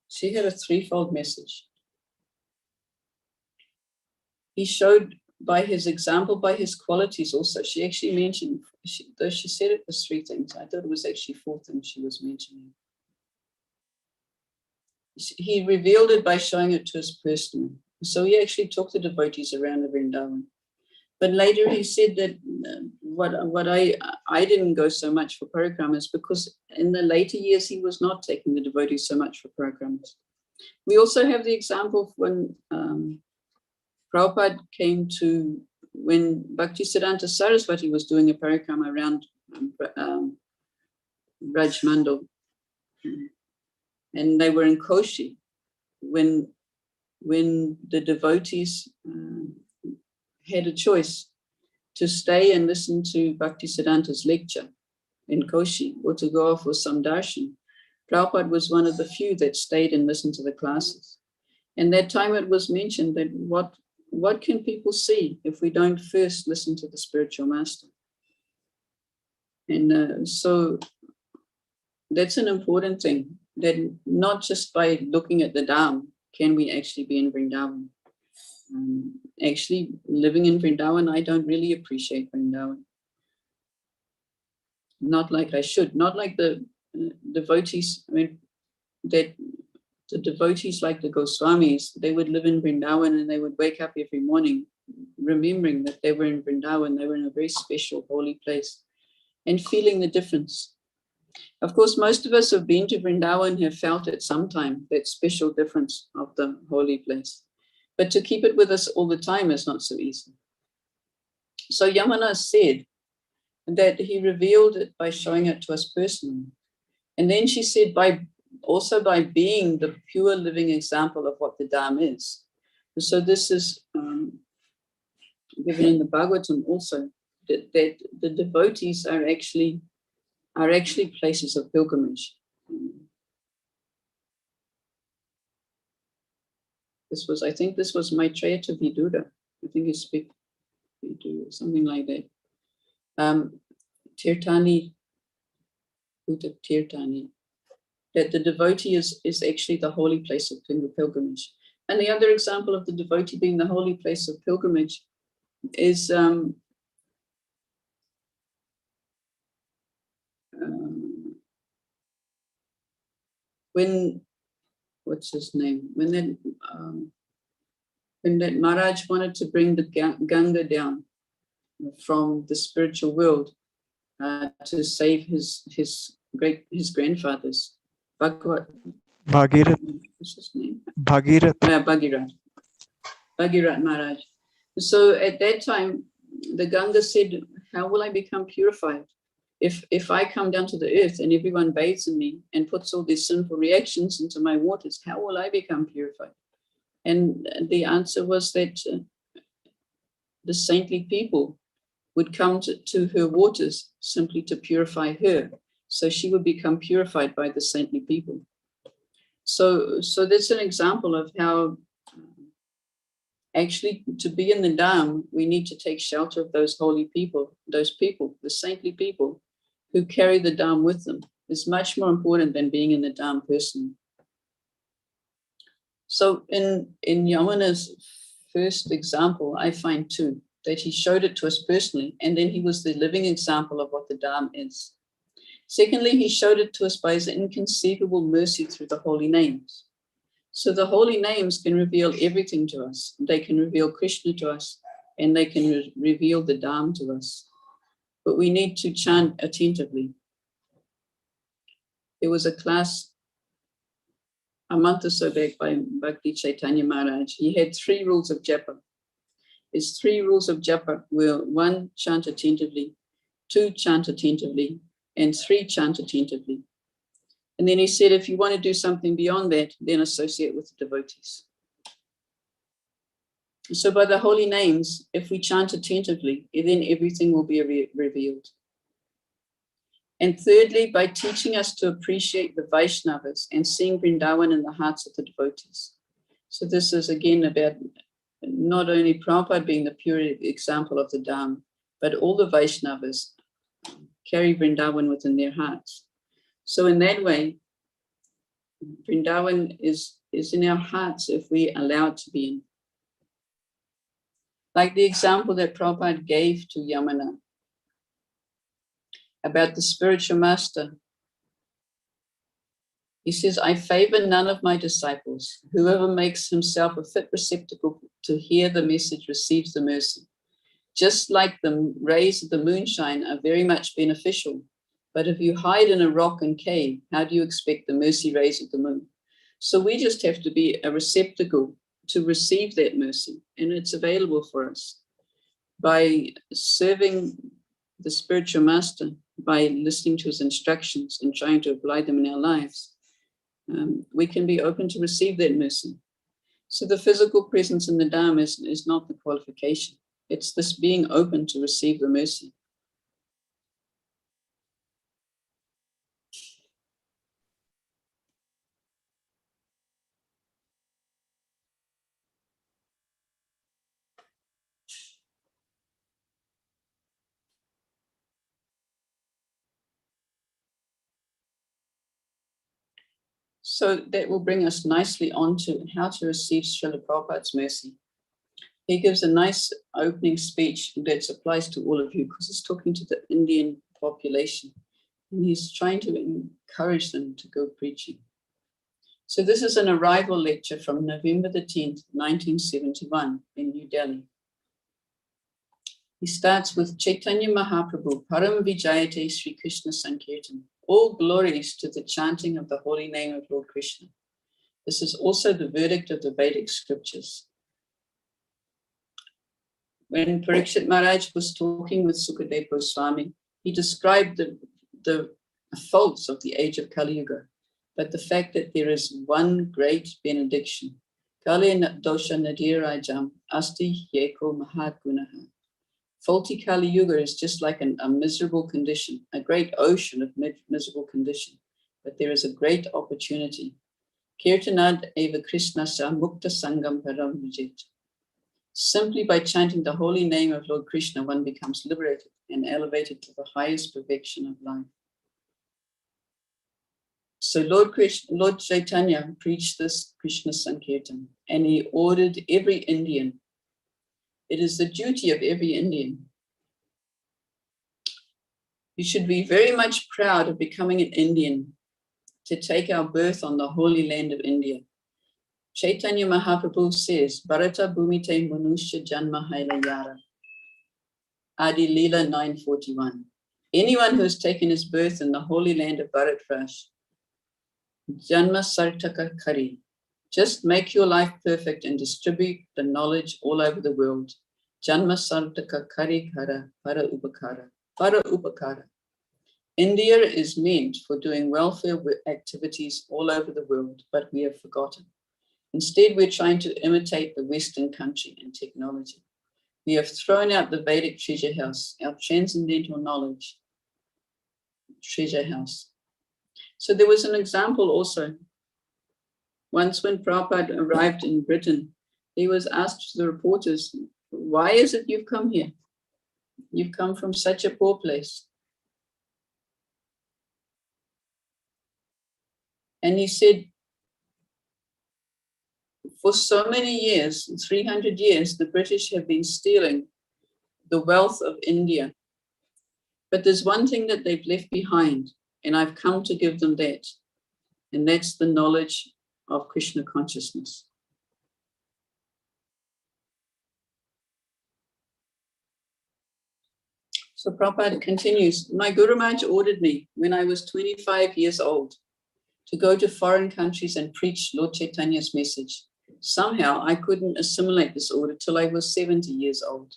she had a threefold message. He showed by his example, by his qualities also. She actually mentioned, though she said it was three things, I thought it was actually four things she was mentioning. He revealed it by showing it to us personally. So he actually took the devotees around the Vrindavan. But later he said that what I didn't go so much for parikramas, because in the later years he was not taking the devotees so much for parikramas. We also have the example of when Prabhupada came to, when Bhaktisiddhanta Saraswati was doing a parikrama around Rajmandal, and they were in Koshi, when the devotees had a choice to stay and listen to Bhaktisiddhanta's lecture in Koshi, or to go off with some darshan. Prabhupada was one of the few that stayed and listened to the classes. And that time it was mentioned that what can people see if we don't first listen to the spiritual master? And so that's an important thing, that not just by looking at the Dham can we actually be in Vrindavan. Actually, living in Vrindavan, I don't really appreciate Vrindavan. Not like I should, not like the devotees. I mean, that the devotees like the Goswamis, they would live in Vrindavan and they would wake up every morning remembering that they were in Vrindavan, they were in a very special holy place, and feeling the difference. Of course, most of us have been to Vrindavan, have felt at some time that special difference of the holy place. But to keep it with us all the time is not so easy. So Yamana said that he revealed it by showing it to us personally. And then she said also by being the pure living example of what the Dham is. So this is given in the Bhagavatam also, that the devotees are actually places of pilgrimage. I think this was Maitreya to Vidura. I think it's Vidura, something like that. Tirtani, Buddha Tirtani, that the devotee is actually the holy place of pilgrimage. And the other example of the devotee being the holy place of pilgrimage is when, what's his name? When that Maharaj wanted to bring the Ganga down from the spiritual world to save his grandfathers. Bhagirath. What's his name? Bhagirath. Yeah, Bhagirath Maharaj. So at that time, the Ganga said, how will I become purified? If I come down to the earth and everyone bathes in me and puts all these sinful reactions into my waters, how will I become purified? And the answer was that the saintly people would come to her waters simply to purify her. So she would become purified by the saintly people. So that's an example of how actually to be in the Dham, we need to take shelter of those holy people, the saintly people who carry the Dham with them. Is much more important than being in the Dham personally. So in Yamana's first example, I find two, that he showed it to us personally, and then he was the living example of what the Dham is. Secondly, he showed it to us by his inconceivable mercy through the holy names. So the holy names can reveal everything to us. They can reveal Krishna to us, and they can reveal the Dham to us. but we need to chant attentively. There was a class a month or so back by Bhakti Chaitanya Maharaj. He had 3 rules of japa. His 3 rules of japa were 1, chant attentively, 2, chant attentively, and 3, chant attentively. And then he said, if you want to do something beyond that, then associate with the devotees. So by the holy names, if we chant attentively, then everything will be revealed. And thirdly, by teaching us to appreciate the Vaishnavas and seeing Vrindavan in the hearts of the devotees. So this is again about not only Prabhupada being the pure example of the Dham, but all the Vaishnavas carry Vrindavan within their hearts. So in that way, Vrindavan is in our hearts if we allow it to be in. Like the example that Prabhupada gave to Yamuna about the spiritual master. He says, I favor none of my disciples. Whoever makes himself a fit receptacle to hear the message receives the mercy. Just like the rays of the moonshine are very much beneficial, but if you hide in a rock and cave, how do you expect the mercy rays of the moon? So we just have to be a receptacle to receive that mercy, and it's available for us. By serving the spiritual master, by listening to his instructions and trying to apply them in our lives, we can be open to receive that mercy. So the physical presence in the Dham is not the qualification. It's this being open to receive the mercy. So that will bring us nicely on to how to receive Srila Prabhupada's mercy. He gives a nice opening speech that applies to all of you because he's talking to the Indian population and he's trying to encourage them to go preaching. So this is an arrival lecture from November the 10th, 1971 in New Delhi. He starts with Chaitanya Mahaprabhu, Param Vijayate Sri Krishna Sankirtan. All glories to the chanting of the holy name of Lord Krishna. This is also the verdict of the Vedic scriptures. When Parikshit Maharaj was talking with Sukadeva Goswami, he described the faults of the age of Kali Yuga, but the fact that there is one great benediction. Kali dosha nadirajam asti yeko mahad gunaha. Faulty Kali Yuga is just like a miserable condition, a great ocean of miserable condition, but there is a great opportunity. Kirtanad eva Krishnasya mukta sangam param vijit. Simply by chanting the holy name of Lord Krishna, one becomes liberated and elevated to the highest perfection of life. So Lord Chaitanya preached this Krishna Sankirtan, and he ordered every Indian. It is the duty of every Indian. You should be very much proud of becoming an Indian, to take our birth on the holy land of India. Chaitanya Mahaprabhu says, Bharata Bhumite Manusya Janma Haila Yara. Adi Leela 941. Anyone who has taken his birth in the holy land of Bharatvarsh, Janma Sartaka Kari. Just make your life perfect and distribute the knowledge all over the world. Janma Sartaka Kari Kara Para Upakara. Para Upakara. India is meant for doing welfare activities all over the world, but we have forgotten. Instead, we're trying to imitate the Western country and technology. We have thrown out the Vedic treasure house, our transcendental knowledge treasure house. So there was an example also. Once when Prabhupada arrived in Britain, he was asked to the reporters, why is it you've come here? You've come from such a poor place. And he said, for so many years, 300 years, the British have been stealing the wealth of India. But there's one thing that they've left behind, and I've come to give them that. And that's the knowledge of Krishna consciousness. So Prabhupada continues, my Guru Maharaj ordered me when I was 25 years old to go to foreign countries and preach Lord Chaitanya's message. Somehow I couldn't assimilate this order till I was 70 years old,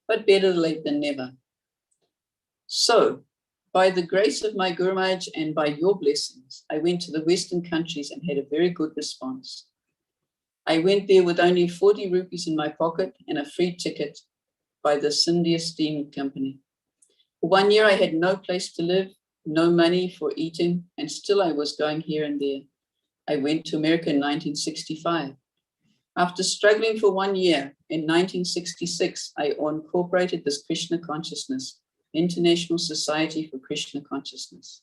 but better late than never. So, by the grace of my Guru Maharaj and by your blessings, I went to the Western countries and had a very good response. I went there with only 40 rupees in my pocket and a free ticket by the Scindia Steam Company. For 1 year, I had no place to live, no money for eating, and still I was going here and there. I went to America in 1965. After struggling for 1 year, in 1966, I incorporated this Krishna Consciousness, International Society for Krishna Consciousness.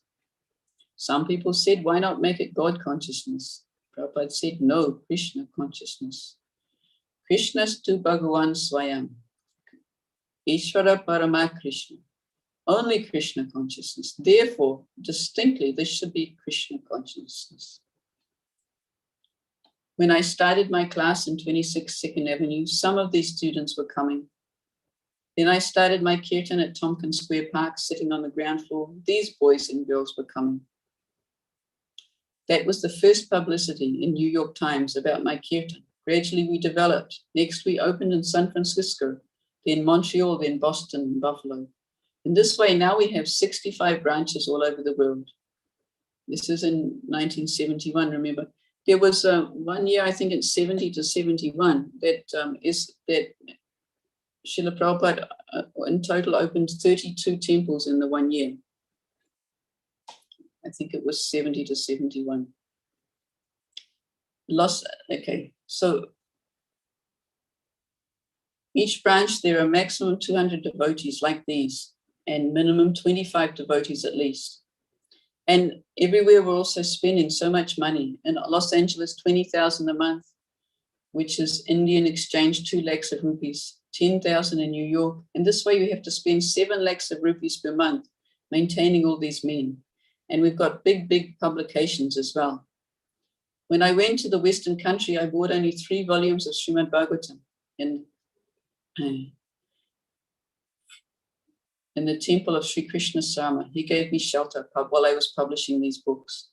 Some people said, why not make it God Consciousness? Prabhupada said, no, Krishna Consciousness. Krishnastu Bhagavan Swayam. Ishvara Parama Krishna. Only Krishna Consciousness. Therefore, distinctly, this should be Krishna Consciousness. When I started my class in 26 2nd Avenue, some of these students were coming. Then I started my kirtan at Tompkins Square Park, sitting on the ground floor. These boys and girls were coming. That was the first publicity in New York Times about my kirtan. Gradually we developed. Next we opened in San Francisco, then Montreal, then Boston and Buffalo. In this way, now we have 65 branches all over the world. This is in 1971, remember. There was 1 year, I think it's 70 to 71, that Srila Prabhupada in total opened 32 temples in the 1 year. I think it was 70 to 71. Okay, so each branch, there are maximum 200 devotees like these, and minimum 25 devotees at least. And everywhere we're also spending so much money. In Los Angeles, 20,000 a month, which is Indian exchange, 2 lakhs of rupees, 10,000 in New York. And this way we have to spend 7 lakhs of rupees per month maintaining all these men. And we've got big, big publications as well. When I went to the Western country, I bought only 3 volumes of Srimad Bhagavatam in the temple of Sri Krishna Sama. He gave me shelter while I was publishing these books.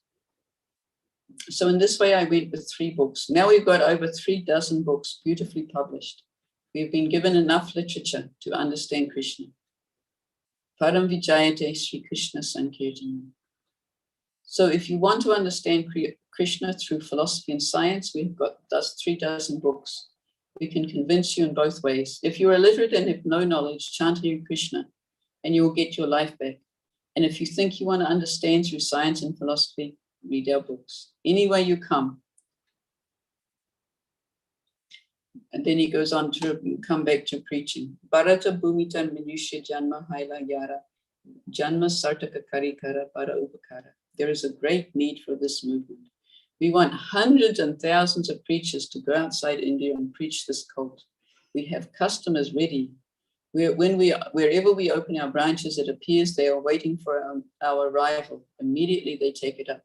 So in this way, I went with 3 books. Now we've got over 3 dozen books beautifully published. We've been given enough literature to understand Krishna. Param Vijayate Sri Krishna Sankirtanam. So if you want to understand Krishna through philosophy and science, we've got 3 dozen books. We can convince you in both ways. If you're illiterate and have no knowledge, chant Hare Krishna, and you will get your life back. And if you think you want to understand through science and philosophy, read our books. Any way you come. And then he goes on to come back to preaching. Bharata Bhumita Minushya Janma Haila Yara Janma Sartaka Karikara Para Upakara. There is a great need for this movement. We want hundreds and thousands of preachers to go outside India and preach this cult. We have customers ready. Wherever we open our branches, it appears they are waiting for our arrival. Immediately they take it up.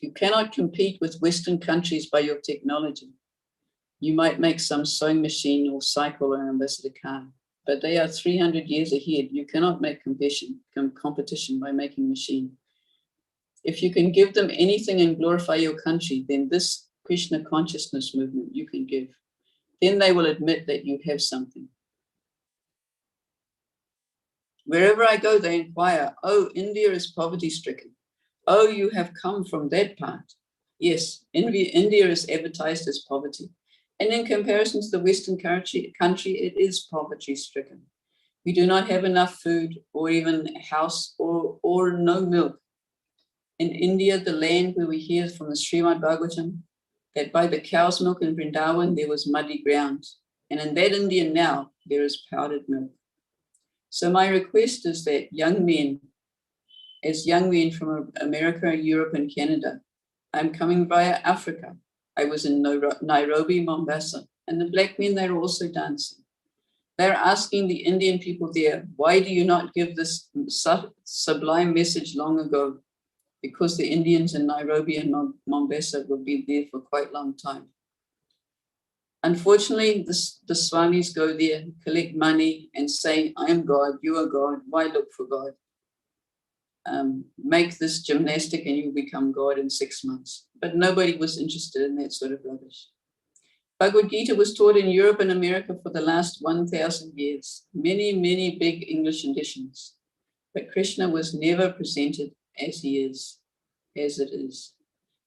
You cannot compete with Western countries by your technology. You might make some sewing machine or cycle or ambassador car, but they are 300 years ahead. You cannot make competition by making machine. If you can give them anything and glorify your country, then this Krishna consciousness movement you can give. Then they will admit that you have something. Wherever I go, they inquire, oh, India is poverty-stricken. Oh, you have come from that part. Yes, India is advertised as poverty. And in comparison to the Western country, it is poverty-stricken. We do not have enough food or even a house or no milk. In India, the land where we hear from the Srimad Bhagavatam, that by the cow's milk in Vrindavan, there was muddy ground. And in that India now, there is powdered milk. So my request is that young men from America, Europe, and Canada, I'm coming via Africa. I was in Nairobi, Mombasa, and the black men, they're also dancing. They're asking the Indian people there, why do you not give this sublime message long ago? Because the Indians in Nairobi and Mombasa will be there for quite a long time. Unfortunately, the Swamis go there, collect money and say, I am God, you are God, why look for God? Make this gymnastic and you become God in 6 months. But nobody was interested in that sort of rubbish. Bhagavad Gita was taught in Europe and America for the last 1,000 years, many, many big English editions. But Krishna was never presented as he is, as it is.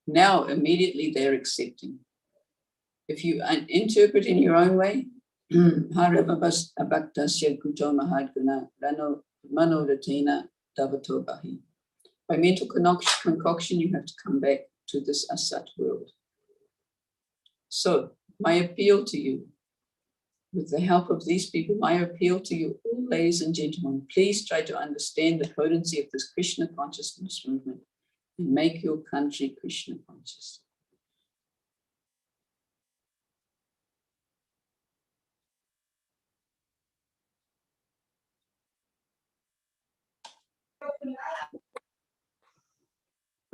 Now, immediately they're accepting. If you interpret in your own way, Harabhaktasya Kuto Mahadguna Rano Manoratena Davato Bahi. By mental concoction, you have to come back to this asat world. So, my appeal to you, with the help of these people, my appeal to you, all ladies and gentlemen, please try to understand the potency of this Krishna consciousness movement and make your country Krishna conscious.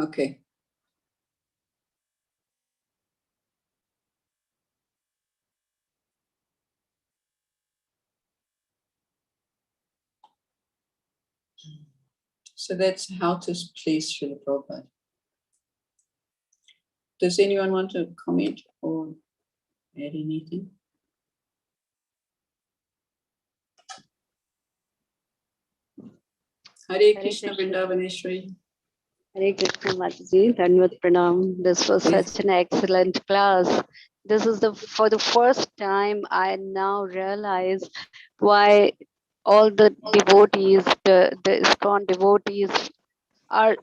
Okay. So that's how to please Srila Prabhupada. Does anyone want to comment or add anything? Hare Krishna Vrindavaneshwari. Hare Krishna Mataji, Dhanvat Pranam. This was Yes. such an excellent class. This is for the first time I now realize why all the devotees, the ISKCON devotees are,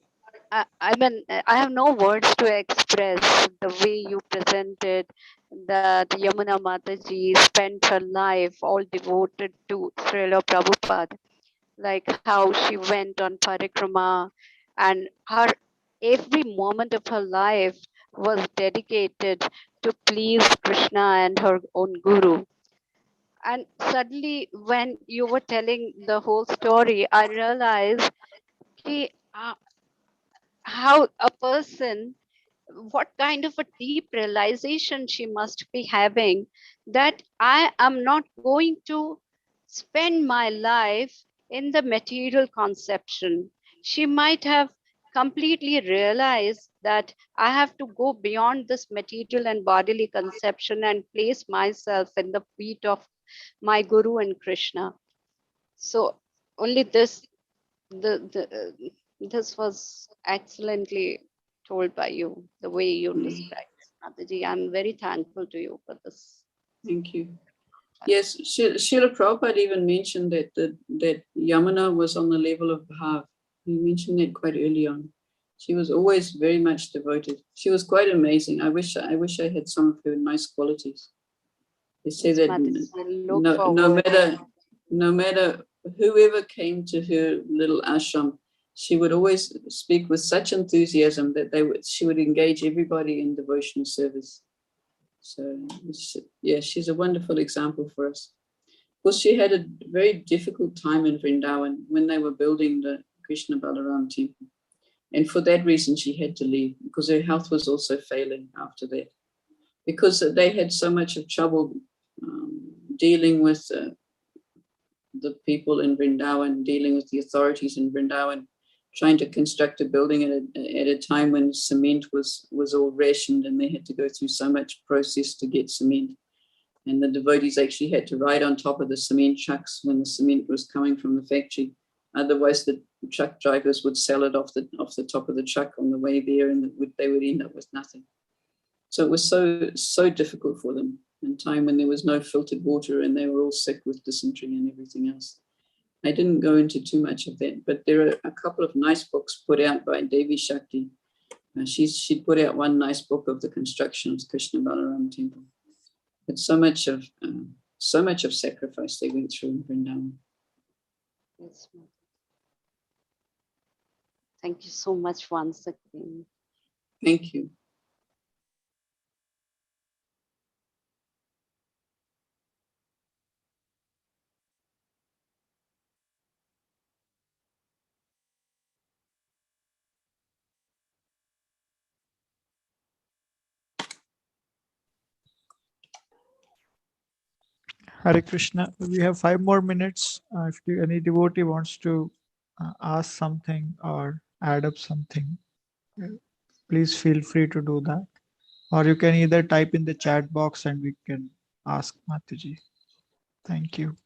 I mean, I have no words to express the way you presented that Yamuna Mataji spent her life all devoted to Srila Prabhupada, like how she went on parikrama and her every moment of her life was dedicated to please Krishna and her own guru. And suddenly when you were telling the whole story, I realized ki, how a person, what kind of a deep realization she must be having, that I am not going to spend my life in the material conception. She might have completely realized that I have to go beyond this material and bodily conception and place myself in the feet of my Guru and Krishna. So only this was excellently told by you, the way you described. Mataji, I'm very thankful to you for this. Thank you. Yes, Srila Prabhupada even mentioned that Yamuna was on the level of Bhav. He mentioned that quite early on. She was always very much devoted. She was quite amazing. I wish I had some of her nice qualities. They say Yes, that Mataji, we'll look forward. no matter whoever came to her little ashram, she would always speak with such enthusiasm that she would engage everybody in devotional service. So yeah, she's a wonderful example for us. Of course, she had a very difficult time in Vrindavan when they were building the Krishna Balaram temple. And for that reason, she had to leave because her health was also failing after that. Because they had so much of trouble dealing with the people in Vrindavan, dealing with the authorities in Vrindavan, trying to construct a building at a time when cement was all rationed and they had to go through so much process to get cement. And the devotees actually had to ride on top of the cement trucks when the cement was coming from the factory. Otherwise, the truck drivers would sell it off the top of the truck on the way there, and they would end up with nothing. So it was so difficult for them in time when there was no filtered water and they were all sick with dysentery and everything else. I didn't go into too much of that, but there are a couple of nice books put out by Devi Shakti. She put out one nice book of the construction of Krishna Balaram temple. But so much of sacrifice they went through in Vrindavan. Yes, thank you so much once again. Thank you. Hare Krishna. We have 5 more minutes. If any devotee wants to ask something or add up something, uh, please feel free to do that. Or you can either type in the chat box and we can ask Mataji. Thank you.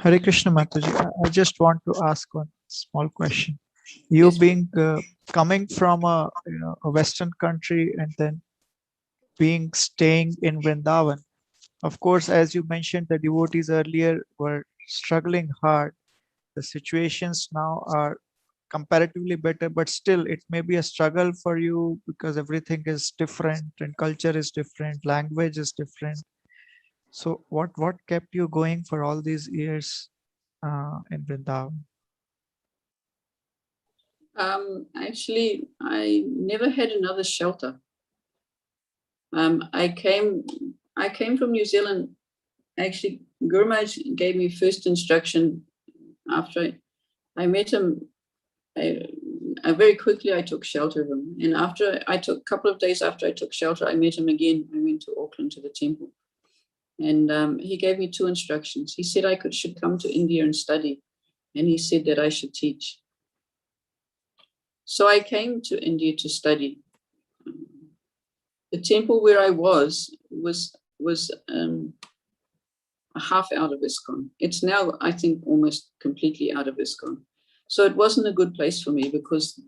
Hare Krishna Mataji. I just want to ask one small question. You Yes, being coming from a Western country and then being staying in Vrindavan. Of course, as you mentioned, the devotees earlier were struggling hard. The situations now are comparatively better, but still it may be a struggle for you because everything is different and culture is different, language is different. So what kept you going for all these years in Vrindavan? actually, I never had another shelter. I came from New Zealand. Actually, Guru Maharaj gave me first instruction after I met him. I very quickly I took shelter of him, and after I took a couple of days after I took shelter, I met him again. I went to Auckland to the temple, and he gave me 2 instructions. He said I should come to India and study, and he said that I should teach. So I came to India to study. The temple where I was half out of ISKCON. It's now, I think, almost completely out of ISKCON. So it wasn't a good place for me because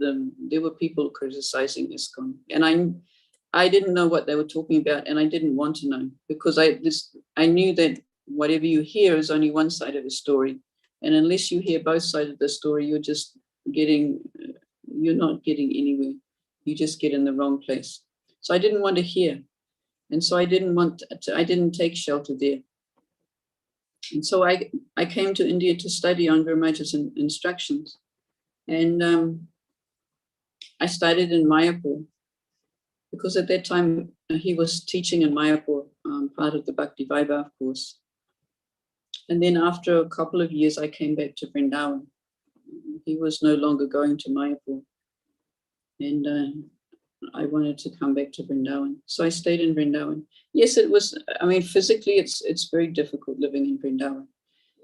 there were people criticizing ISKCON, and I didn't know what they were talking about, and I didn't want to know because I knew that whatever you hear is only one side of the story, and unless you hear both sides of the story, you're not getting anywhere. You just get in the wrong place. So I didn't want to hear, and so I didn't take shelter there. And so I came to India to study on Guru Maharaj's instructions. And I studied in Mayapur because at that time he was teaching in Mayapur, part of the Bhakti Vaibhav course. And then after a couple of years, I came back to Vrindavan. He was no longer going to Mayapur. And I wanted to come back to Vrindavan. So I stayed in Vrindavan. Yes, it was, physically, it's very difficult living in Vrindavan.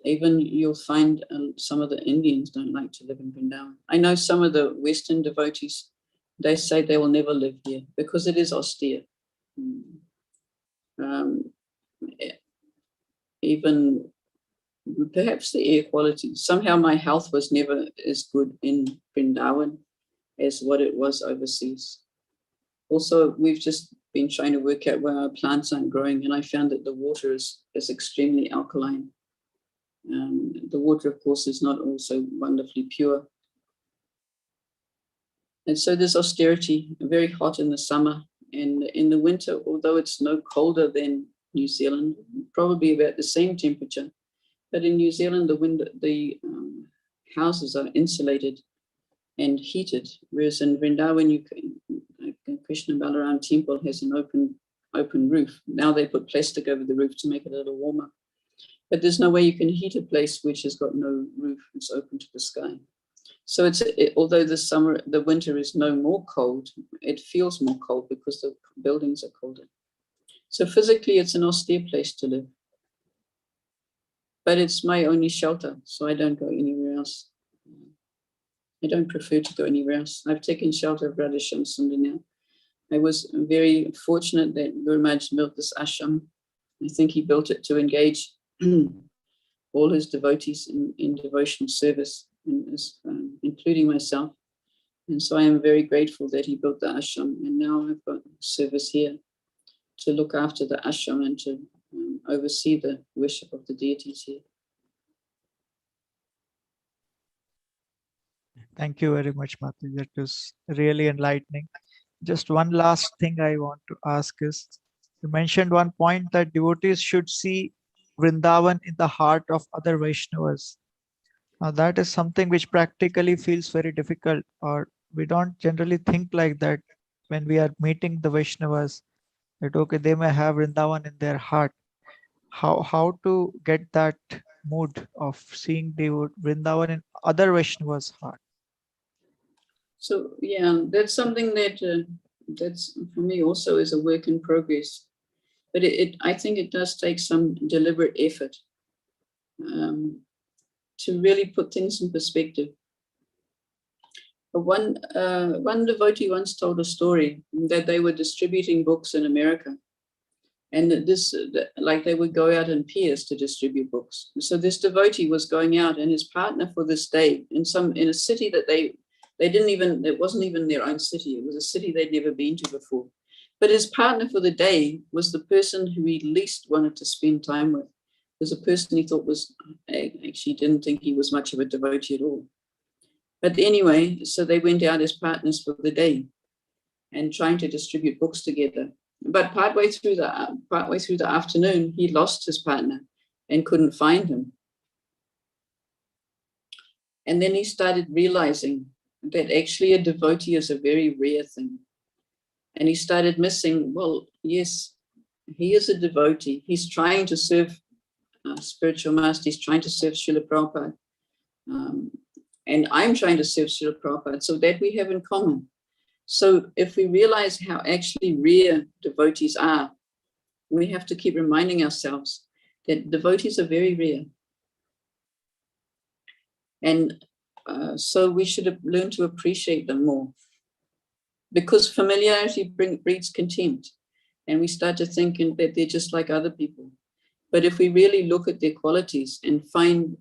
Even you'll find some of the Indians don't like to live in Vrindavan. I know some of the Western devotees, they say they will never live here because it is austere. Even perhaps the air quality. Somehow my health was never as good in Vrindavan as what it was overseas. Also, we've just been trying to work out where our plants aren't growing, and I found that the water is extremely alkaline. The water, of course, is not also wonderfully pure. And so there's austerity, very hot in the summer. And in the winter, although it's no colder than New Zealand, probably about the same temperature, but in New Zealand, the houses are insulated and heated, whereas in Vrindavan, Krishna Balaram temple has an open roof. Now they put plastic over the roof to make it a little warmer. But there's no way you can heat a place which has got no roof, it's open to the sky. So although the winter is no more cold, it feels more cold because the buildings are colder. So physically, it's an austere place to live. But it's my only shelter, so I don't go anywhere else. I don't prefer to go anywhere else. I've taken shelter of Radha Shyam Sundar now. I was very fortunate that Guru Maharaj built this ashram. I think he built it to engage all his devotees in devotional service, including myself. And so I am very grateful that he built the ashram. And now I've got service here to look after the ashram and to oversee the worship of the deities here. Thank you very much, Mataji. That was really enlightening. Just one last thing I want to ask is, you mentioned one point that devotees should see Vrindavan in the heart of other Vaishnavas. Now that is something which practically feels very difficult, or we don't generally think like that when we are meeting the Vaishnavas, that okay, they may have Vrindavan in their heart. How to get that mood of seeing Vrindavan in other Vaishnavas' heart? So yeah, that's something that that's for me also is a work in progress. But I think it does take some deliberate effort to really put things in perspective. One devotee once told a story that they were distributing books in America, and like they would go out in pairs to distribute books. So this devotee was going out, and his partner for this day in a city that they didn't even, it wasn't even their own city. It was a city they'd never been to before. But his partner for the day was the person who he least wanted to spend time with. It was a person he thought was, actually didn't think he was much of a devotee at all. But anyway, so they went out as partners for the day and trying to distribute books together. But partway through the afternoon, he lost his partner and couldn't find him. And then he started realizing that actually a devotee is a very rare thing. And he started missing, well, yes, he is a devotee. He's trying to serve spiritual master. He's trying to serve Srila Prabhupada. And I'm trying to serve Srila Prabhupada. So that we have in common. So if we realize how actually rare devotees are, we have to keep reminding ourselves that devotees are very rare. And so we should learn to appreciate them more. Because familiarity breeds contempt. And we start to think that they're just like other people. But if we really look at their qualities and find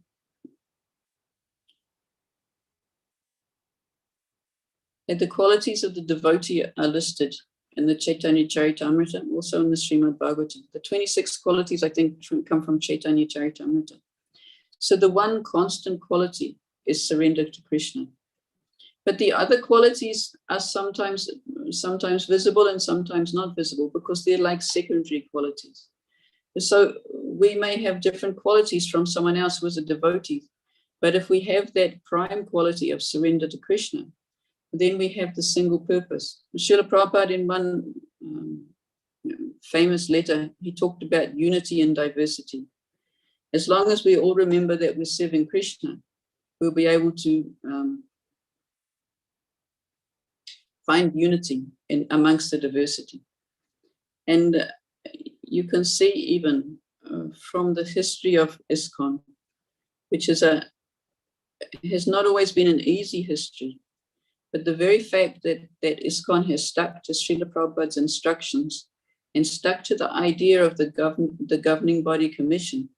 that the qualities of the devotee are listed in the Chaitanya Charitamrita, also in the Srimad Bhagavatam. The 26 qualities, I think, come from Chaitanya Charitamrita. So the one constant quality is surrender to Krishna. But the other qualities are sometimes visible and sometimes not visible because they're like secondary qualities. So we may have different qualities from someone else who is a devotee, but if we have that prime quality of surrender to Krishna, then we have the single purpose. Srila Prabhupada, in one famous letter, he talked about unity and diversity. As long as we all remember that we're serving Krishna, we'll be able to find unity amongst the diversity. And you can see even from the history of ISKCON, which has not always been an easy history, but the very fact that ISKCON has stuck to Srila Prabhupada's instructions and stuck to the idea of the governing body commission,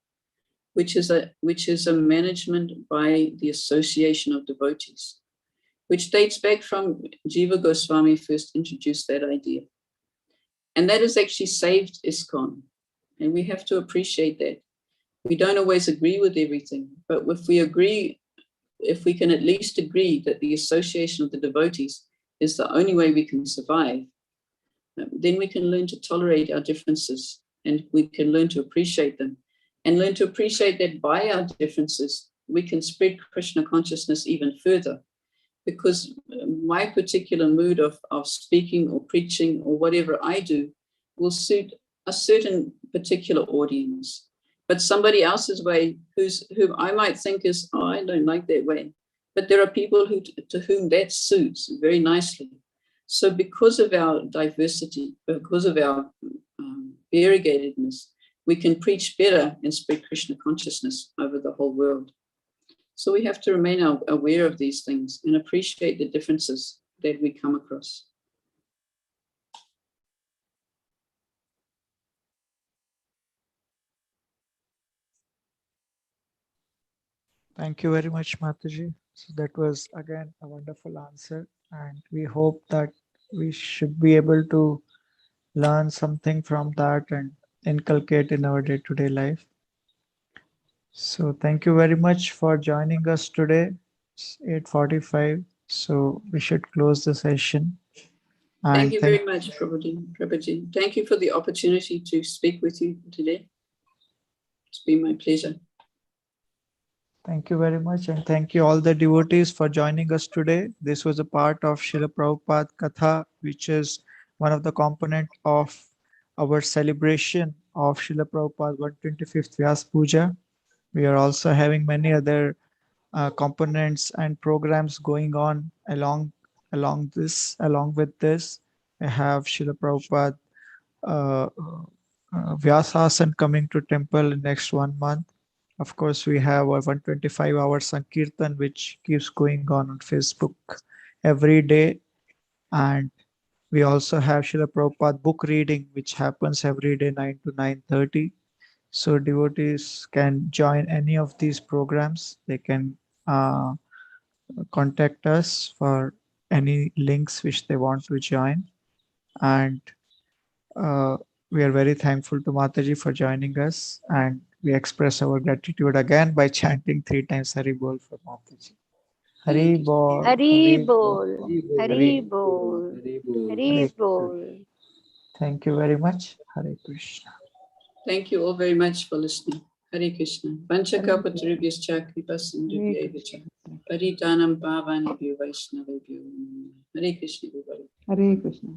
which is a management by the association of devotees, which dates back from Jiva Goswami first introduced that idea. And that has actually saved ISKCON. And we have to appreciate that. We don't always agree with everything, but if we can at least agree that the association of the devotees is the only way we can survive, then we can learn to tolerate our differences and we can learn to appreciate them and learn to appreciate that by our differences, we can spread Krishna consciousness even further. Because my particular mood of speaking or preaching or whatever I do will suit a certain particular audience. But somebody else's way, who I might think is, oh, I don't like that way. But there are people to whom that suits very nicely. So because of our diversity, because of our variegatedness, we can preach better and spread Krishna consciousness over the whole world. So we have to remain aware of these things and appreciate the differences that we come across. Thank you very much, Mataji. So that was again a wonderful answer, and we hope that we should be able to learn something from that and inculcate in our day-to-day life. So thank you very much for joining us today. It's 8:45, so we should close the session. Thank you very much, Prabhuji. Thank you for the opportunity to speak with you today. It's been my pleasure. Thank you very much, and thank you all the devotees for joining us today. This was a part of Srila Prabhupada KATHA, which is one of the component of our celebration of Srila Prabhupada's 125th Vyas Puja, We are also having many other components and programs going on along with this. I have Srila Prabhupada uh, Vyasasan coming to temple in next 1 month. Of course, we have a 125-hour Sankirtan which keeps going on Facebook every day, and we also have Srila Prabhupada book reading which happens every day 9 to 9:30. So devotees can join any of these programs. They can uh, contact us for any links which they want to join. And uh, we are very thankful to Mataji for joining us. And we express our gratitude again by chanting 3 times Hari Bol for Mataji. Hare Hari Krishna. Bol, Hari Hari Bol, Bol, Hari. Hari Bol, Hari Hare. Bol. Thank you very much. Hare Krishna. Thank you all very much for listening. Hare Krishna. Vanchakapatarubhyascha kripasindhubhyevacha. Paritanam pavanebhyo vaishnavebhyo. Hare Krishna, everybody. Hare Krishna.